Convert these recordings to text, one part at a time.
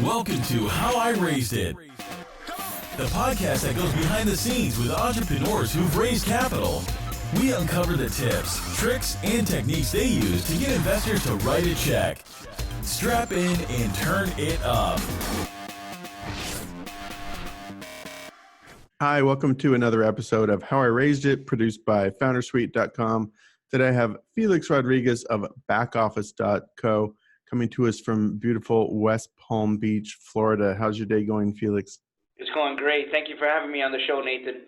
Welcome to How I Raised It, the podcast that goes behind the scenes with entrepreneurs who've raised capital. We uncover the tips, tricks, and techniques they use to get investors to write a check. Strap in and turn it up. Hi, welcome to another episode of How I Raised It, produced by foundersuite.com. Today I have Felix Rodriguez of backoffice.co coming to us from beautiful West Palm Beach, Florida. How's your day going, Felix? It's going great. Thank you for having me on the show, Nathan.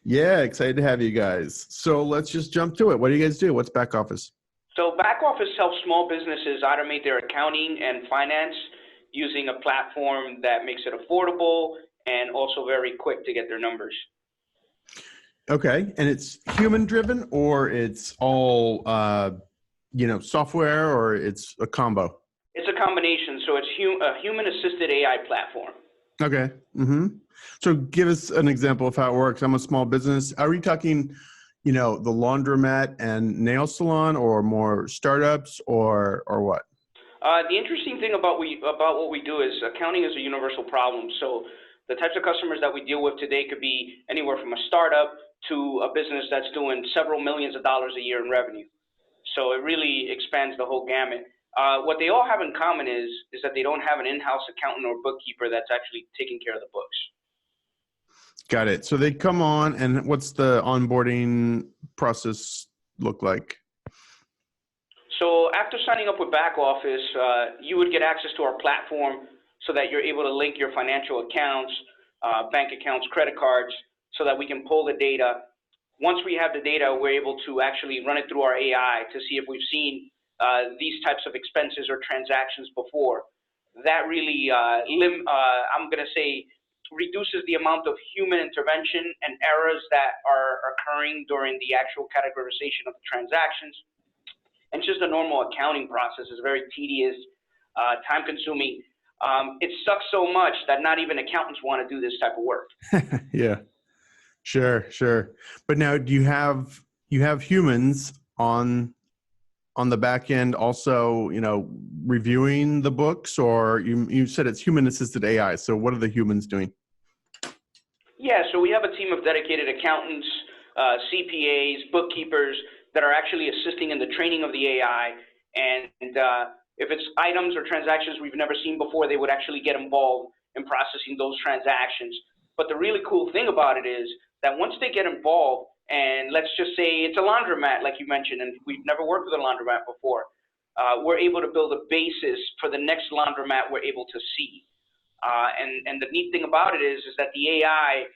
Yeah, excited to have you guys. So let's just jump to it. What do you guys do? What's back office? So back office helps small businesses automate their accounting and finance using a platform that makes it affordable and also very quick to get their numbers. Okay, and it's human driven or it's all software, or it's a combo? It's a combination. So it's a human-assisted AI platform. Okay. So give us an example of how it works. I'm a small business. Are we talking, the laundromat and nail salon, or more startups, or what? The interesting thing about what we do is accounting is a universal problem. So the types of customers that we deal with today could be anywhere from a startup to a business that's doing several millions of dollars a year in revenue. So it really expands the whole gamut. What they all have in common is that they don't have an in-house accountant or bookkeeper that's actually taking care of the books. Got it. So they come on, and what's the onboarding process look like? So after signing up with back office, you would get access to our platform so that you're able to link your financial accounts, bank accounts, credit cards, so that we can pull the data. Once we have the data, we're able to actually run it through our AI to see if we've seen these types of expenses or transactions before. That really, reduces the amount of human intervention and errors that are occurring during the actual categorization of the transactions. And just the normal accounting process is very tedious, time-consuming. It sucks so much that not even accountants want to do this type of work. Yeah. Sure. But now, do you have humans on the back end also, reviewing the books, or you said it's human assisted AI. So what are the humans doing? Yeah, so we have a team of dedicated accountants, CPAs, bookkeepers that are actually assisting in the training of the AI. And if it's items or transactions we've never seen before, they would actually get involved in processing those transactions. But the really cool thing about it is that once they get involved, and let's just say it's a laundromat, like you mentioned, and we've never worked with a laundromat before, we're able to build a basis for the next laundromat we're able to see. And the neat thing about it is that the AI,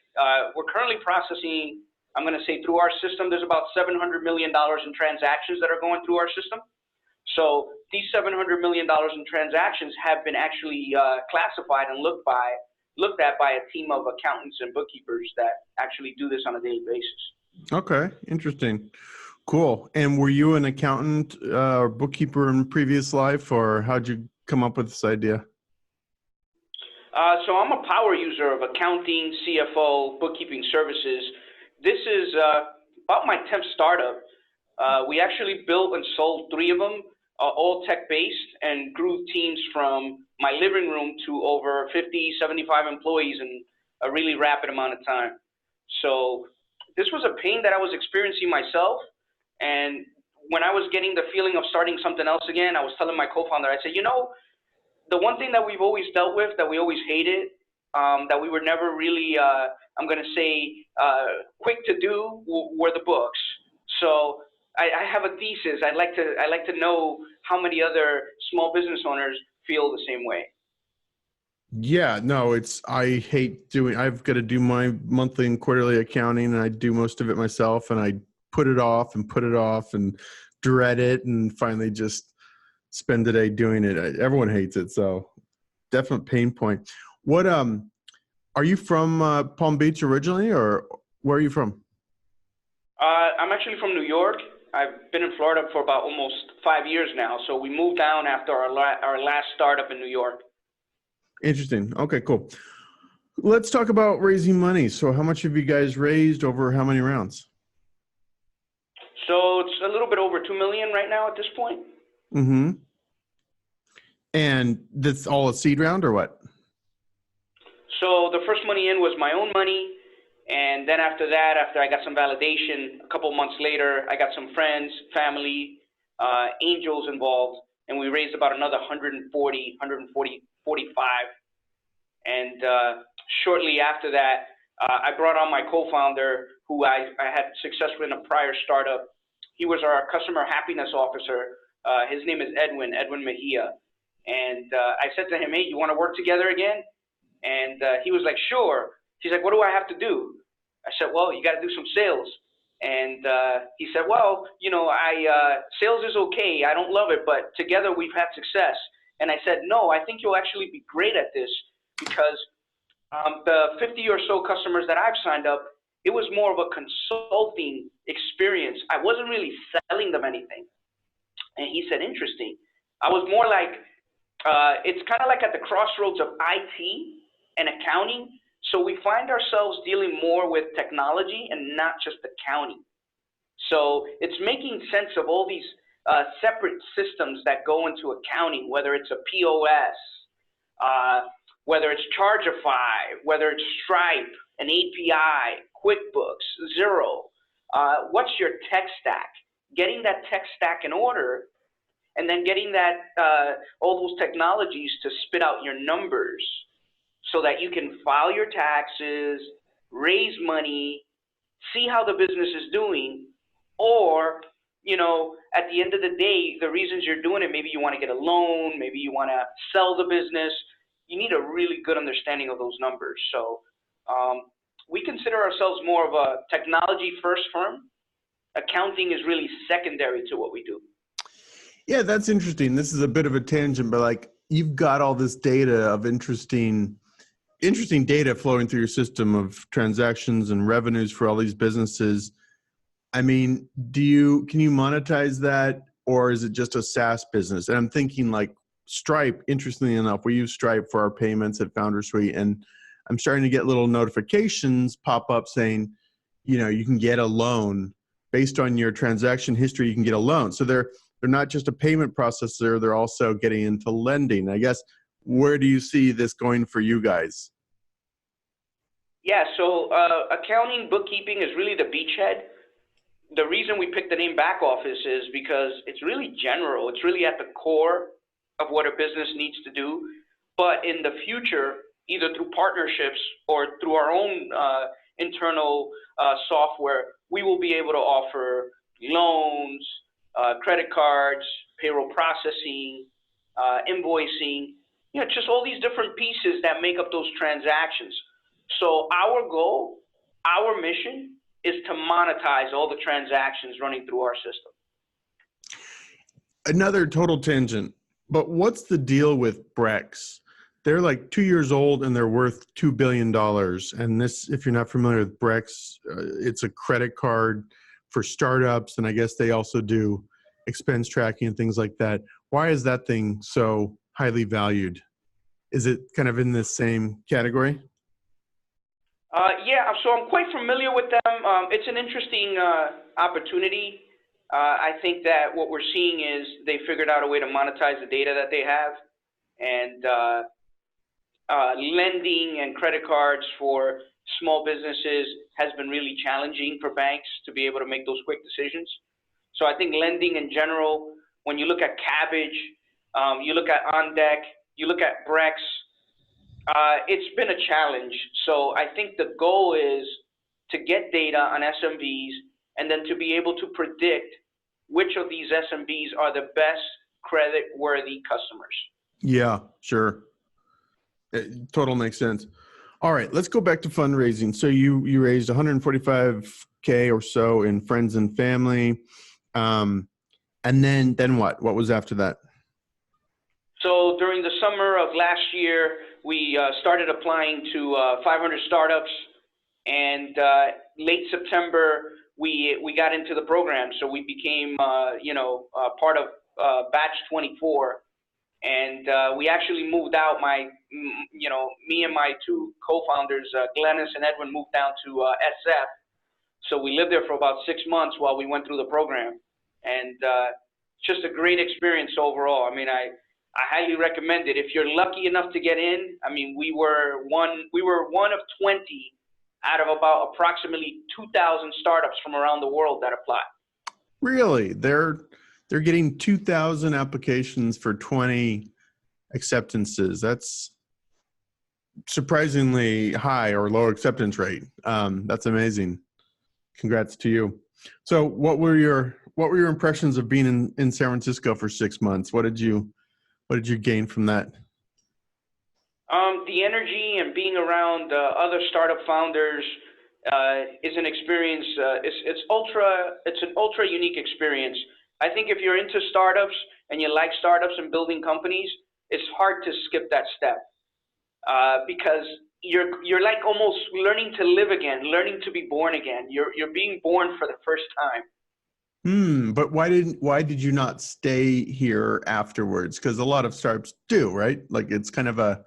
we're currently processing, I'm going to say through our system, there's about $700 million in transactions that are going through our system. So these $700 million in transactions have been actually classified and looked at by a team of accountants and bookkeepers that actually do this on a daily basis. Okay, interesting. Cool. And were you an accountant or bookkeeper in previous life, or how'd you come up with this idea? So I'm a power user of accounting, CFO, bookkeeping services. This is about my 10th startup. We actually built and sold 3 of them, all tech-based, and grew teams from my living room to over 50, 75 employees in a really rapid amount of time. So this was a pain that I was experiencing myself. And when I was getting the feeling of starting something else again, I was telling my co-founder, I said, the one thing that we've always dealt with, that we always hated, that we were never really, quick to do, were the books. So I have a thesis. I'd like to know how many other small business owners feel the same way. Yeah, no, I've got to do my monthly and quarterly accounting, and I do most of it myself, and I put it off and dread it, and finally just spend the day doing it. Everyone hates it. So definite pain point. What, are you from Palm Beach originally, or where are you from? I'm actually from New York. I've been in Florida for about almost 5 years now. So we moved down after our last startup in New York. Interesting. Okay, cool. Let's talk about raising money. So how much have you guys raised over how many rounds? So it's a little bit over $2 million right now at this point. Mm-hmm. And that's all a seed round or what? So the first money in was my own money. And then after that, after I got some validation, a couple months later, I got some friends, family, angels involved, and we raised about another 45. And shortly after that, I brought on my co-founder, who I had success with in a prior startup. He was our customer happiness officer. His name is Edwin Mejia. And I said to him, hey, you want to work together again? And he was like, sure. He's like, what do I have to do? I said, well, you got to do some sales. And he said, well, you know, sales is okay. I don't love it, but together we've had success. And I said, no, I think you'll actually be great at this because the 50 or so customers that I've signed up, it was more of a consulting experience. I wasn't really selling them anything. And he said, interesting. I was more like, it's kind of like at the crossroads of IT and accounting. So we find ourselves dealing more with technology and not just accounting. So it's making sense of all these separate systems that go into accounting, whether it's a POS, whether it's Chargeify, whether it's Stripe, an API, QuickBooks, Xero. What's your tech stack? Getting that tech stack in order, and then getting that all those technologies to spit out your numbers so that you can file your taxes, raise money, see how the business is doing, or, you know, at the end of the day, the reasons you're doing it, maybe you want to get a loan, maybe you want to sell the business. You need a really good understanding of those numbers. So we consider ourselves more of a technology-first firm. Accounting is really secondary to what we do. Yeah, that's interesting. This is a bit of a tangent, but like you've got all this data of interesting data flowing through your system of transactions and revenues for all these businesses. I mean, can you monetize that, or is it just a SaaS business? And I'm thinking like Stripe, interestingly enough, we use Stripe for our payments at Founder Suite, and I'm starting to get little notifications pop up saying, you know, you can get a loan based on your transaction history. You can get a loan. So they're not just a payment processor, they're also getting into lending. I guess, where do you see this going for you guys? Yeah, so accounting, bookkeeping is really the beachhead. The reason we picked the name back office is because it's really general. It's really at the core of what a business needs to do. But in the future, either through partnerships or through our own internal software, we will be able to offer loans, credit cards, payroll processing, invoicing, you know, just all these different pieces that make up those transactions. So our goal, our mission is to monetize all the transactions running through our system. Another total tangent, but what's the deal with Brex? They're like 2 years old and they're worth $2 billion. And this, if you're not familiar with Brex, it's a credit card for startups. And I guess they also do expense tracking and things like that. Why is that thing so highly valued? Is it kind of in this same category? Yeah, so I'm quite familiar with them. It's an interesting opportunity. I think that what we're seeing is they figured out a way to monetize the data that they have. And lending and credit cards for small businesses has been really challenging for banks to be able to make those quick decisions. So I think lending in general, when you look at Cabbage, you look at OnDeck, you look at Brex, it's been a challenge. So I think the goal is to get data on SMBs and then to be able to predict which of these SMBs are the best credit-worthy customers. Yeah, sure. It total makes sense. All right, let's go back to fundraising. So you raised $145K or so in friends and family. And then what? What was after that? So during the summer of last year, we started applying to 500 startups, and late September, we got into the program. So we became, part of batch 24, and we actually moved out. Me and my two co-founders, Glennis and Edwin, moved down to SF. So we lived there for about 6 months while we went through the program, and just a great experience overall. I mean, I highly recommend it. If you're lucky enough to get in, I mean, we were one of 20 out of about approximately 2,000 startups from around the world that applied. Really? They're getting 2,000 applications for 20 acceptances. That's surprisingly high or low acceptance rate. That's amazing. Congrats to you. So what were your impressions of being in San Francisco for 6 months? What did you gain from that? The energy and being around other startup founders is an experience. It's an ultra unique experience. I think if you're into startups and you like startups and building companies, it's hard to skip that step because you're like almost learning to live again, learning to be born again. You're being born for the first time. But why did you not stay here afterwards? Because a lot of startups do, right? Like it's kind of a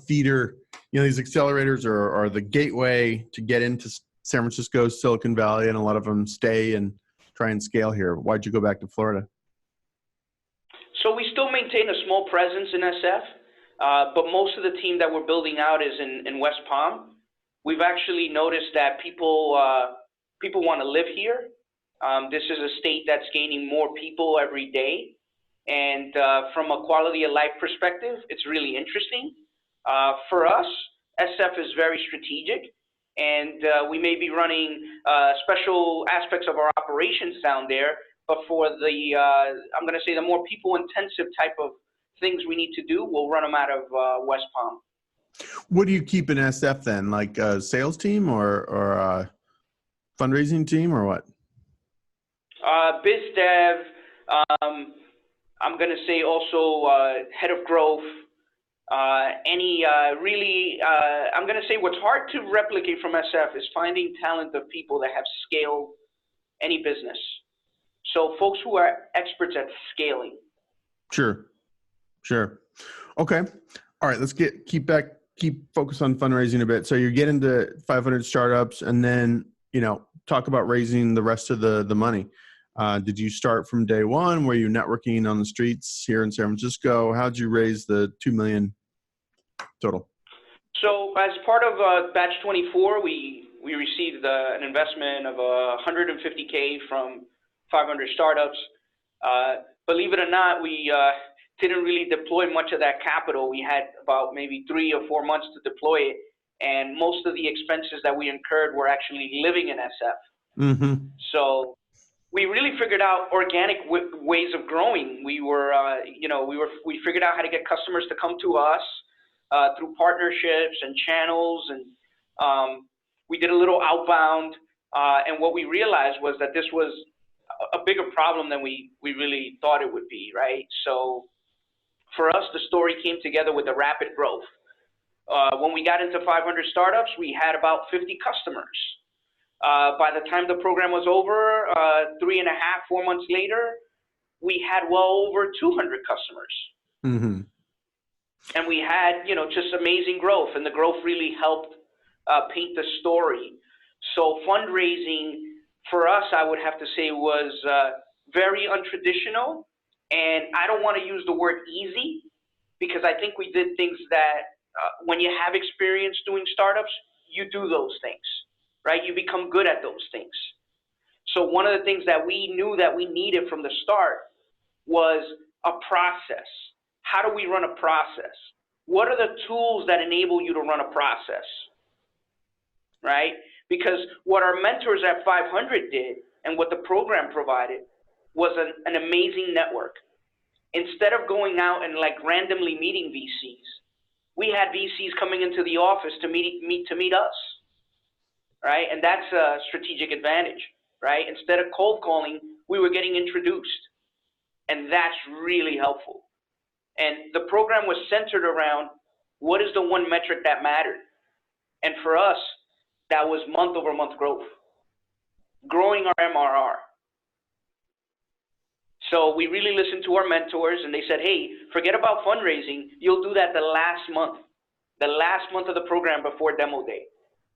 feeder. You know, these accelerators are the gateway to get into San Francisco, Silicon Valley, and a lot of them stay and try and scale here. Why'd you go back to Florida? So we still maintain a small presence in SF, but most of the team that we're building out is in West Palm. We've actually noticed that people want to live here. This is a state that's gaining more people every day. And from a quality of life perspective, it's really interesting. For us, SF is very strategic, and we may be running special aspects of our operations down there, but for the, I'm going to say the more people-intensive type of things we need to do, we'll run them out of West Palm. What do you keep in SF then? Like a sales team or a fundraising team or what? Biz dev, I'm going to say also head of growth, I'm going to say what's hard to replicate from SF is finding talent of people that have scaled any business. So folks who are experts at scaling. Sure. Okay. All right. Let's keep focus on fundraising a bit. So you get into 500 startups and then, talk about raising the rest of the money. Did you start from day one? Were you networking on the streets here in San Francisco? How'd you raise the $2 million total? So as part of batch 24, we received an investment of $150K from 500 startups. Believe it or not, we didn't really deploy much of that capital. We had about maybe 3 or 4 months to deploy it, and most of the expenses that we incurred were actually living in SF. Mm-hmm. So we really figured out organic ways of growing. We figured out how to get customers to come to us through partnerships and channels, and we did a little outbound. And what we realized was that this was a bigger problem than we really thought it would be, right? So for us, the story came together with the rapid growth. When we got into 500 startups, we had about 50 customers. By the time the program was over, 3.5, 4 months later, we had well over 200 customers. Mm-hmm. And we had, just amazing growth, and the growth really helped paint the story. So fundraising for us, I would have to say, was very untraditional. And I don't want to use the word easy, because I think we did things that when you have experience doing startups, you do those things, right? You become good at those things. So one of the things that we knew that we needed from the start was a process. How do we run a process? What are the tools that enable you to run a process, right? Because what our mentors at 500 did and what the program provided was an amazing network. Instead of going out and randomly meeting VCs, we had VCs coming into the office to meet us, right? And that's a strategic advantage, right? Instead of cold calling, we were getting introduced, and that's really helpful. And the program was centered around what is the one metric that mattered. And for us, that was month-over-month growth, growing our MRR. So we really listened to our mentors, and they said, hey, forget about fundraising. You'll do that the last month of the program before demo day.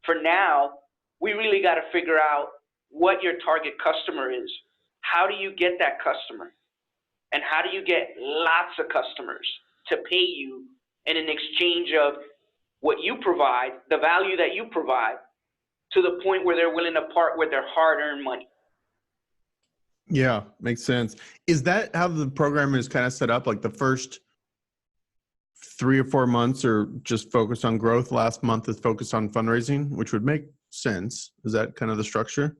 For now, we really got to figure out what your target customer is. How do you get that customer? And how do you get lots of customers to pay you in an exchange of what you provide, the value that you provide, to the point where they're willing to part with their hard-earned money? Yeah, makes sense. Is that how the program is kind of set up? Like the first 3 or 4 months are just focused on growth. Last month is focused on fundraising, which would make sense. Is that kind of the structure?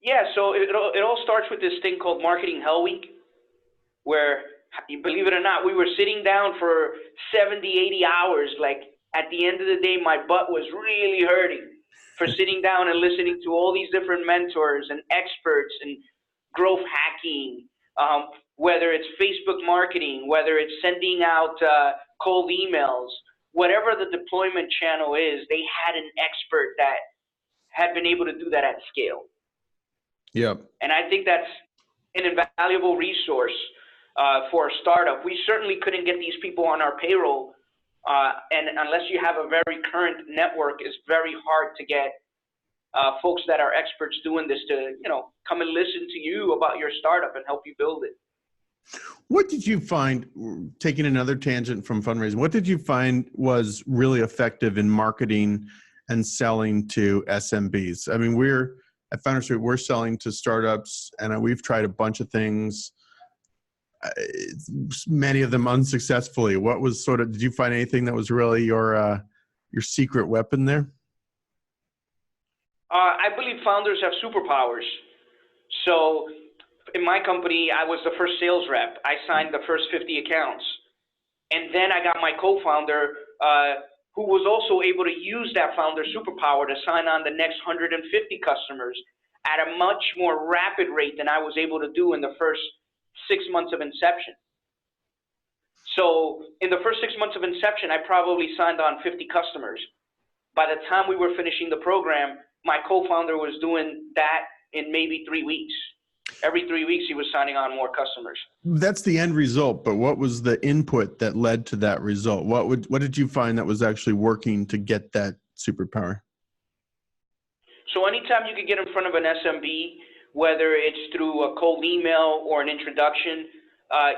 Yeah, so it all starts with this thing called Marketing Hell Week, where, believe it or not, we were sitting down for 70, 80 hours. Like, at the end of the day, my butt was really hurting for sitting down and listening to all these different mentors and experts and growth hacking, whether it's Facebook marketing, whether it's sending out cold emails, whatever the deployment channel is, they had an expert that had been able to do that at scale. Yep. And I think that's an invaluable resource for a startup. We certainly couldn't get these people on our payroll, and unless you have a very current network, it's very hard to get folks that are experts doing this to, come and listen to you about your startup and help you build it. What did you find, taking another tangent from fundraising, what did you find was really effective in marketing and selling to SMBs? I mean, at Founder Street, we're selling to startups, and we've tried a bunch of things, many of them unsuccessfully. What was did you find anything that was really your secret weapon there? I believe founders have superpowers. So in my company, I was the first sales rep. I signed the first 50 accounts. And then I got my co-founder, who was also able to use that founder superpower to sign on the next 150 customers at a much more rapid rate than I was able to do in the first 6 months of inception. So in the first 6 months of inception, I probably signed on 50 customers. By the time we were finishing the program, my co-founder was doing that in maybe 3 weeks. Every 3 weeks, he was signing on more customers. That's the end result, but what was the input that led to that result? What did you find that was actually working to get that superpower? So anytime you could get in front of an SMB, whether it's through a cold email or an introduction,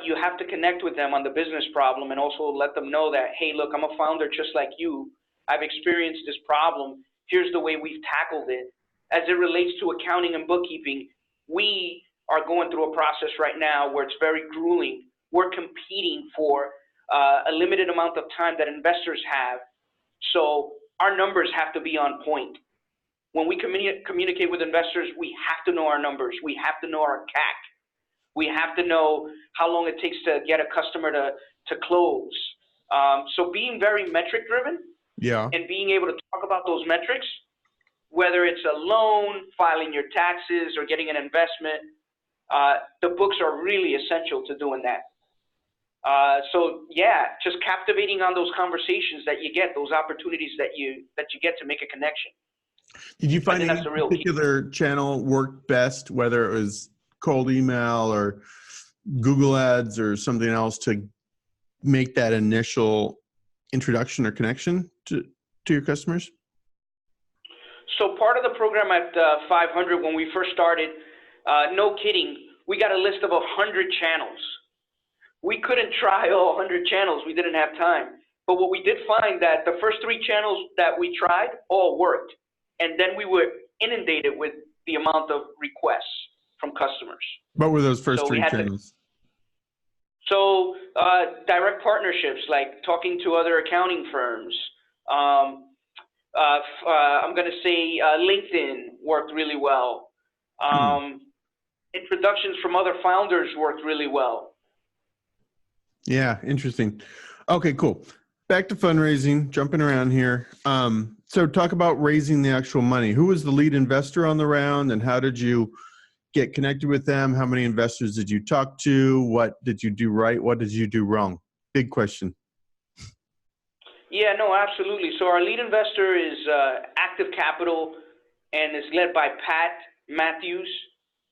you have to connect with them on the business problem and also let them know that, hey, look, I'm a founder just like you. I've experienced this problem. Here's the way we've tackled it. As it relates to accounting and bookkeeping, we are going through a process right now where it's very grueling. We're competing for a limited amount of time that investors have. So our numbers have to be on point. When we communicate with investors, we have to know our numbers. We have to know our CAC. We have to know how long it takes to get a customer to close. So being very metric driven, and being able to talk about those metrics, whether it's a loan, filing your taxes, or getting an investment, the books are really essential to doing that. So yeah, just captivating on those conversations that you get, those opportunities that you get to make a connection. Did you find any particular channel worked best, whether it was cold email or Google Ads or something else, to make that initial introduction or connection to your customers? So part of the program at 500, when we first started, no kidding, we got a list of 100 channels. We couldn't try all 100 channels. We didn't have time. But what we did find that the first 3 channels that we tried all worked. And then we were inundated with the amount of requests from customers. What were those first 3 channels? So direct partnerships, like talking to other accounting firms. I'm going to say LinkedIn worked really well. Introductions from other founders worked really well. Yeah, interesting. Okay, cool. Back to fundraising, jumping around here. So talk about raising the actual money. Who was the lead investor on the round, and how did you get connected with them? How many investors did you talk to? What did you do right? What did you do wrong? Big question. Yeah, no, absolutely. So our lead investor is Active Capital and is led by Pat Matthews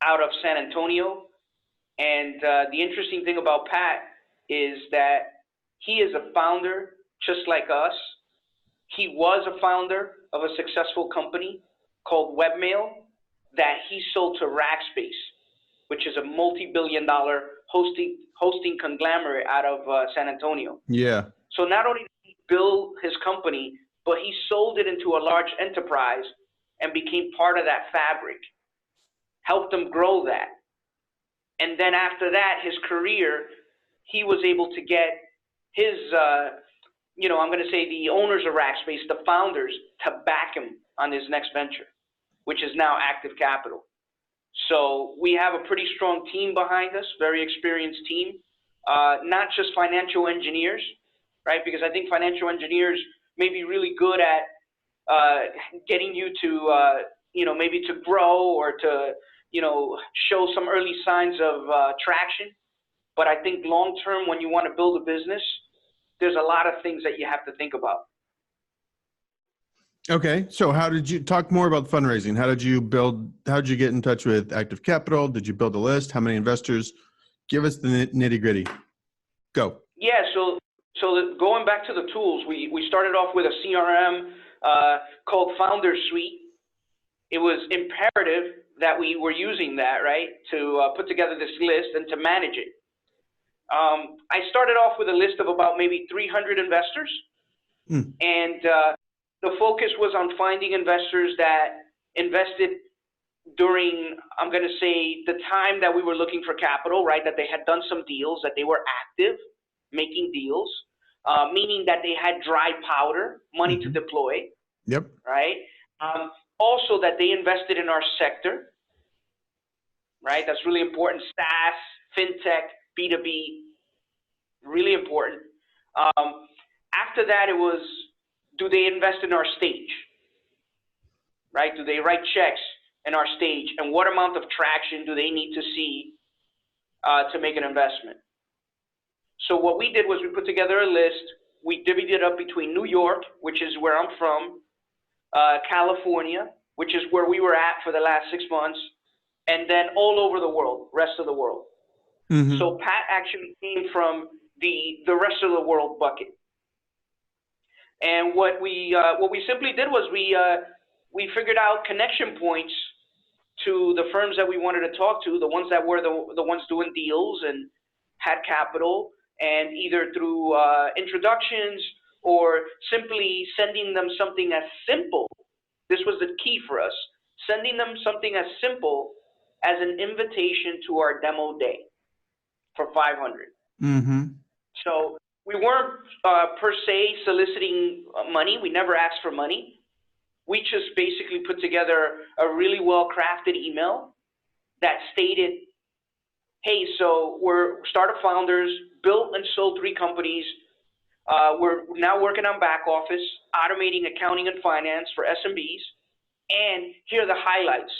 out of San Antonio. And the interesting thing about Pat is that he is a founder just like us. He was a founder of a successful company called Webmail that he sold to Rackspace. which is a multi-billion-dollar hosting conglomerate out of San Antonio. Yeah. So not only did he build his company, but he sold it into a large enterprise and became part of that fabric, helped them grow that. And then after that, his career, he was able to get his, I'm going to say the owners of Rackspace, the founders, to back him on his next venture, which is now Active Capital. So we have a pretty strong team behind us, very experienced team, not just financial engineers, right? Because I think financial engineers may be really good at getting you to, maybe to grow or to, show some early signs of traction. But I think long term, when you want to build a business, there's a lot of things that you have to think about. Okay. So how did you talk more about fundraising? How did you get in touch with Active Capital? Did you build a list? How many investors? Give us the nitty gritty. Go. Yeah. So going back to the tools, we started off with a CRM called Founder Suite. It was imperative that we were using that, right, to put together this list and to manage it. I started off with a list of about maybe 300 investors, and the focus was on finding investors that invested during, I'm going to say, the time that we were looking for capital, right, that they had done some deals, that they were active making deals, meaning that they had dry powder, money to deploy. Yep. Right? Also that they invested in our sector, right? That's really important. SaaS, FinTech, B2B, really important. After that, it was, do they invest in our stage, right? Do they write checks in our stage? And what amount of traction do they need to see to make an investment? So what we did was we put together a list. We divvied it up between New York, which is where I'm from, California, which is where we were at for the last 6 months, and then all over the world, rest of the world. So Pat actually came from the rest of the world bucket. And what we simply did was we figured out connection points to the firms that we wanted to talk to, the ones that were the ones doing deals and had capital, and either through introductions or simply sending them something as simple. This was the key for us, sending them something as simple as an invitation to our demo day for 500. So we weren't per se soliciting money. We never asked for money. We just basically put together a really well-crafted email that stated, hey, so we're startup founders, built and sold 3 companies. We're now working on back office, automating accounting and finance for SMBs. And here are the highlights.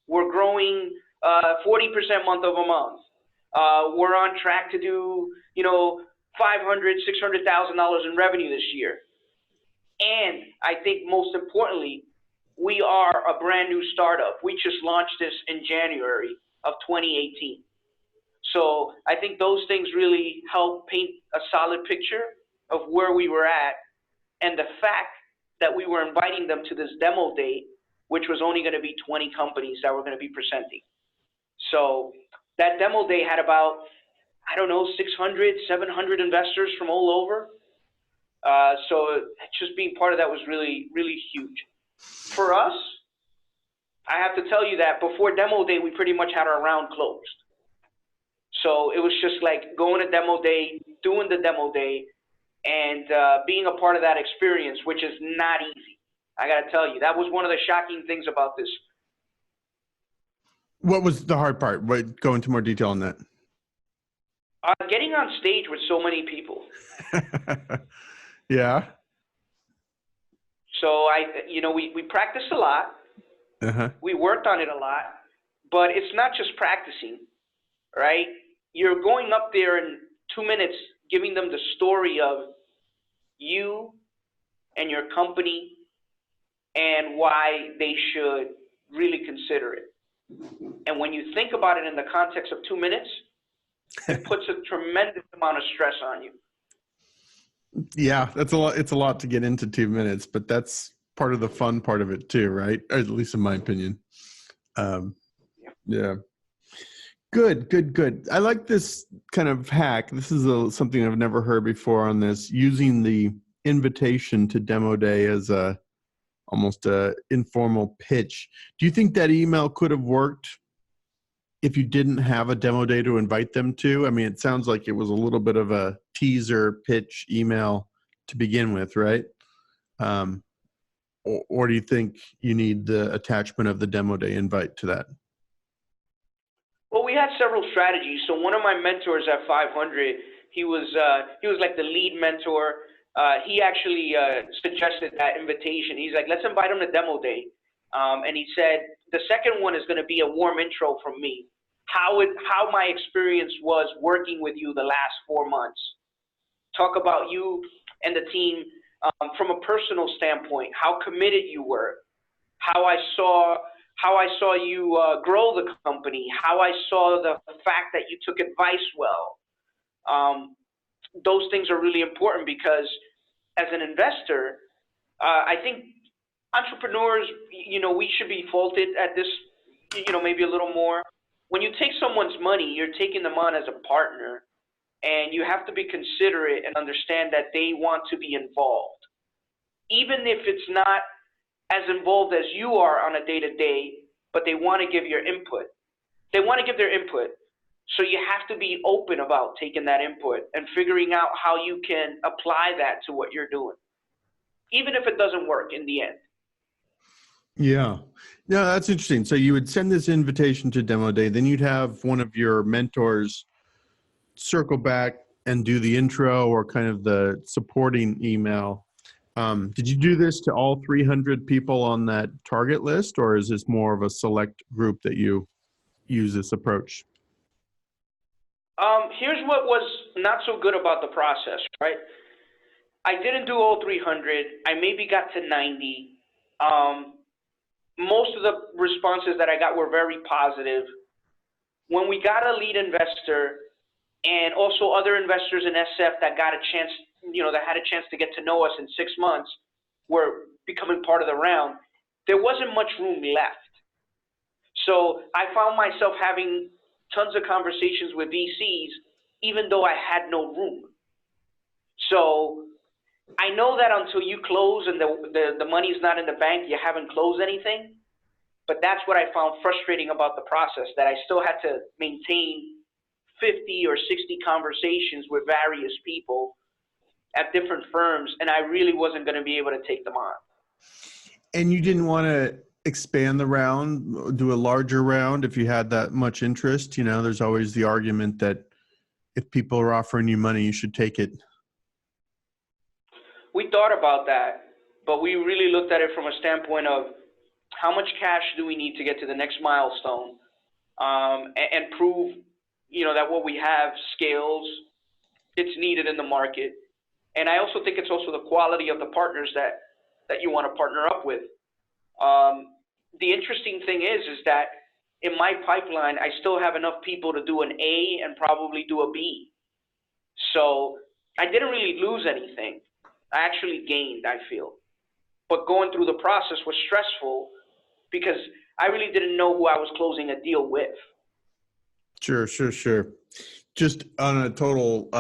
We're growing 40% month over month. We're on track to do, $500,000, $600,000 in revenue this year. And I think most importantly, we are a brand new startup. We just launched this in January of 2018. So I think those things really help paint a solid picture of where we were at, and the fact that we were inviting them to this demo day, which was only going to be 20 companies that were going to be presenting. So that demo day had about, 600, 700 investors from all over. So just being part of that was really, really huge. For us, I have to tell you that before demo day, we pretty much had our round closed. So it was just like going to demo day, doing the demo day, and being a part of that experience, which is not easy. I got to tell you, that was one of the shocking things about this. What was the hard part? Go into more detail on that. Getting on stage with so many people. Yeah. So we practiced a lot. We worked on it a lot, but it's not just practicing, right? You're going up there in 2 minutes, giving them the story of you and your company and why they should really consider it. And when you think about it in the context of 2 minutes, it puts a tremendous amount of stress on you. Yeah, that's a lot. It's a lot to get into 2 minutes, but that's part of the fun part of it too, right? Or at least in my opinion. Yeah. Good, good, good. I like this kind of hack. This is something I've never heard before on this, using the invitation to demo day as almost a informal pitch. Do you think that email could have worked if you didn't have a demo day to invite them to? I mean, it sounds like it was a little bit of a teaser pitch email to begin with, right? Or do you think you need the attachment of the demo day invite to that? Well, we had several strategies. So one of my mentors at 500, he was like the lead mentor. He actually suggested that invitation. He's like, let's invite him to demo day. And he said, the second one is going to be a warm intro from me. How my experience was working with you the last 4 months. Talk about you and the team from a personal standpoint, how committed you were, how I saw you grow the company, how I saw the fact that you took advice well. Those things are really important because as an investor, I think entrepreneurs, we should be faulted at this, maybe a little more. When you take someone's money, you're taking them on as a partner, and you have to be considerate and understand that they want to be involved. Even if it's not as involved as you are on a day-to-day, but they want to give your input. They want to give their input. So you have to be open about taking that input and figuring out how you can apply that to what you're doing, even if it doesn't work in the end. Yeah. No, that's interesting. So you would send this invitation to demo day, then you'd have one of your mentors circle back and do the intro or kind of the supporting email. Did you do this to all 300 people on that target list, or is this more of a select group that you use this approach? Here's what was not so good about the process, right? I didn't do all 300. I maybe got to 90. Most of the responses that I got were very positive. When we got a lead investor and also other investors in SF that got a chance, that had a chance to get to know us in 6 months, were becoming part of the round, there wasn't much room left. So I found myself having tons of conversations with VCs, even though I had no room. So I know that until you close and the money's not in the bank, you haven't closed anything. But that's what I found frustrating about the process, that I still had to maintain 50 or 60 conversations with various people at different firms, and I really wasn't going to be able to take them on. And you didn't want to expand the round, do a larger round if you had that much interest? There's always the argument that if people are offering you money, you should take it. We thought about that, but we really looked at it from a standpoint of how much cash do we need to get to the next milestone, and prove, that what we have scales, it's needed in the market. And I also think it's also the quality of the partners that you want to partner up with. The interesting thing is that in my pipeline, I still have enough people to do an A and probably do a B. So I didn't really lose anything. I actually gained, I feel. But going through the process was stressful because I really didn't know who I was closing a deal with. Sure. Just on a total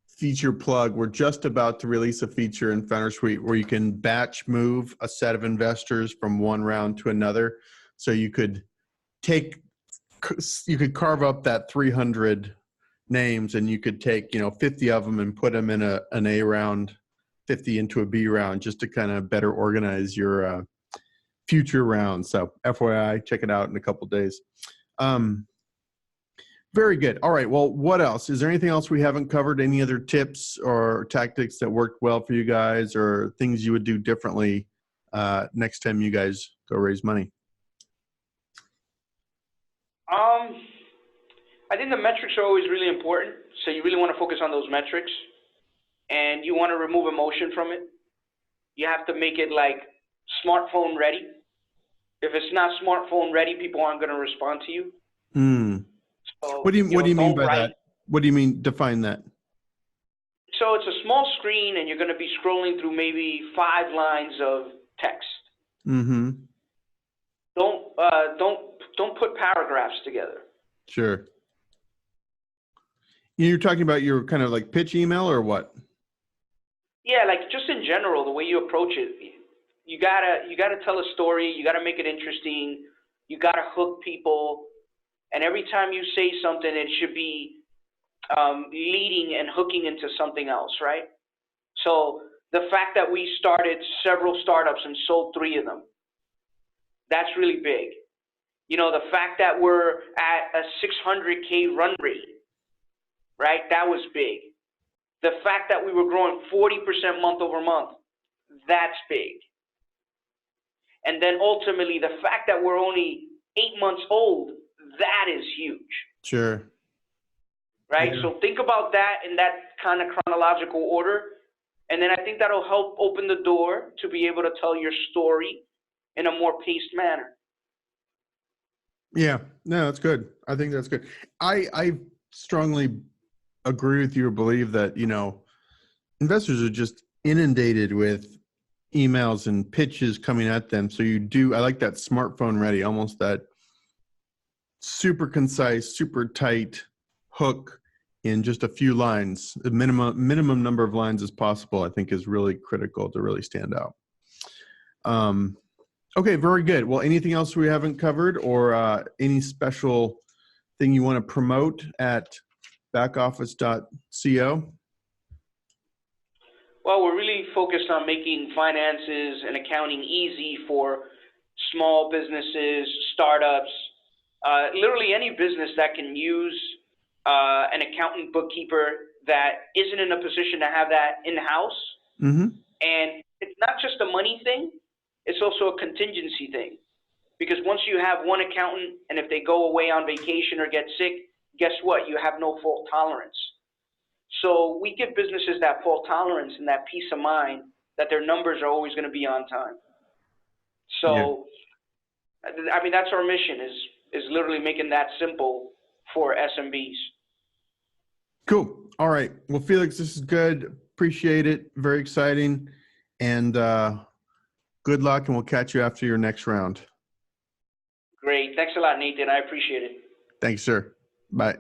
feature plug, we're just about to release a feature in FounderSuite where you can batch move a set of investors from one round to another. So you could carve up that 300 names, and you could take 50 of them and put them in an A round, 50 into a B round, just to kind of better organize your future rounds. So FYI, check it out in a couple of days. Very good. All right. Well, what else? Is there anything else we haven't covered? Any other tips or tactics that worked well for you guys, or things you would do differently next time you guys go raise money? I think the metrics are always really important. So you really want to focus on those metrics, and you want to remove emotion from it. You have to make it like smartphone ready. If it's not smartphone ready, people aren't going to respond to you. So, what do you mean by that? What do you mean? Define that. So it's a small screen, and you're going to be scrolling through maybe 5 lines of text. Mm-hmm. Don't put paragraphs together. Sure. You're talking about your kind of like pitch email or what? Yeah, like just in general, the way you approach it, you gotta tell a story. You gotta make it interesting. You gotta hook people. And every time you say something, it should be leading and hooking into something else, right? So the fact that we started several startups and sold 3 of them, that's really big. You know, the fact that we're at a 600K run rate, right? That was big. The fact that we were growing 40% month over month, that's big. And then ultimately, the fact that we're only 8 months old, that is huge. Sure. Right? Yeah. So think about that in that kind of chronological order. And then I think that'll help open the door to be able to tell your story in a more paced manner. Yeah, no, that's good. I think that's good. I strongly agree with you or believe that, you know, investors are just inundated with emails and pitches coming at them. So I like that smartphone ready, almost that super concise, super tight hook in just a few lines. The minimum number of lines as possible, I think, is really critical to really stand out. Okay, very good. Well, anything else we haven't covered, or any special thing you want to promote at backoffice.co? Well, we're really focused on making finances and accounting easy for small businesses, startups, literally any business that can use an accountant bookkeeper that isn't in a position to have that in-house. Mm-hmm. And it's not just a money thing, it's also a contingency thing. Because once you have one accountant, and if they go away on vacation or get sick, guess what? You have no fault tolerance. So we give businesses that fault tolerance and that peace of mind that their numbers are always going to be on time. So, yeah. I mean, that's our mission, is literally making that simple for SMBs. Cool. All right. Well, Felix, this is good. Appreciate it. Very exciting. And good luck, and we'll catch you after your next round. Great. Thanks a lot, Nathan. I appreciate it. Thanks, sir. Bye.